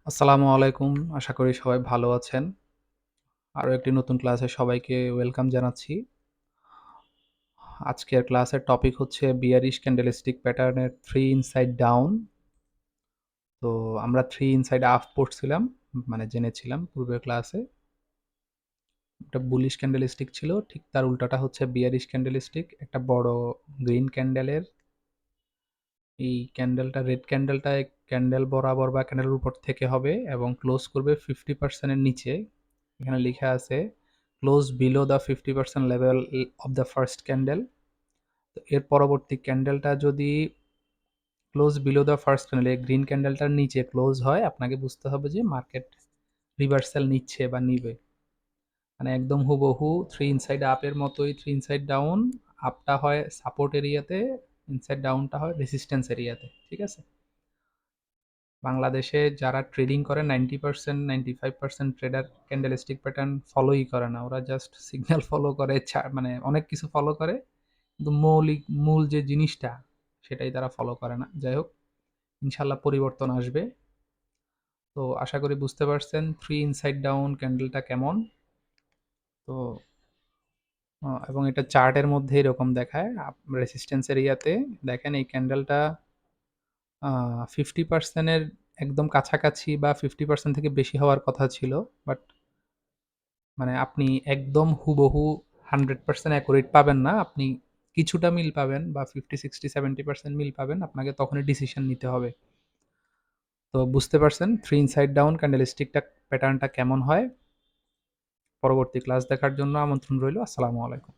আসসালামু আলাইকুম। আশা করি সবাই ভালো আছেন। আরো একটি নতুন ক্লাসে সবাইকে ওয়েলকাম জানাচ্ছি। আজকের ক্লাসের টপিক হচ্ছে বিয়ারিশ ক্যান্ডেলস্টিক প্যাটার্নের 3 ইনসাইড ডাউন। তো আমরা 3 ইনসাইড আপ পড়ছিলাম, মানে জেনেছিলাম পূর্বের ক্লাসে। একটা বুলিশ ক্যান্ডেলস্টিক ছিল, ঠিক তার উল্টাটা হচ্ছে বিয়ারিশ ক্যান্ডেলস্টিক। একটা বড় গ্রিন ক্যান্ডেলের এই ক্যান্ডেলটা, রেড ক্যান্ডেলটা ক্যান্ডেল বরাবর বা ক্যান্ডেলের উপর থেকে হবে এবং ক্লোজ করবে 50% এর নিচে। এখানে লেখা আছে close below the 50% level of the first candle. তো এর পরবর্তী ক্যান্ডেলটা যদি close below the first candle, এই গ্রিন ক্যান্ডেলটার নিচে ক্লোজ হয়, আপনাকে বুঝতে হবে যে মার্কেট রিভার্সাল নিচ্ছে বা নিবে। মানে একদম হুবহু থ্রি ইনসাইড আপের মতোই থ্রি ইনসাইড ডাউন। আপটা হয় সাপোর্ট এরিয়াতে, ইনসাইড ডাউনটা হয় রেসিস্ট্যান্স এরিয়াতে। ঠিক আছে? বাংলাদেশে যারা ট্রেডিং করে 90% 95% ট্রেডার ক্যান্ডেলস্টিক প্যাটার্ন ফলোই করে না। ওরা জাস্ট সিগন্যাল ফলো করে, মানে অনেক কিছু ফলো করে, কিন্তু মূল যে জিনিসটা সেটাই তারা ফলো করে না। যাই হোক, ইনশাল্লাহ পরিবর্তন আসবে। তো আশা করি বুঝতে পারছেন থ্রি ইনসাইড ডাউন ক্যান্ডেলটা কেমন। তো এবং এটা চার্টের মধ্যে এরকম দেখায় রেসিস্ট্যান্স এরিয়াতে। দেখেন এই ক্যান্ডেলটা 50%-এর একদম কাছাকাছি বা 50% থেকে বেশি হওয়ার কথা ছিল। বাট মানে আপনি একদম হুবহু 100% অ্যাকুরেট পাবেন না। আপনি কিছুটা মিল পাবেন বা 50, 60, 70% মিল পাবেন। আপনাকে তখনই ডিসিশন নিতে হবে। তো বুঝতে পারছেন থ্রি ইনসাইড ডাউন ক্যান্ডেলস্টিকটা প্যাটার্নটা কেমন হয়। পরবর্তী ক্লাস দেখার জন্য আমন্ত্রণ রইল। আসসালামু আলাইকুম।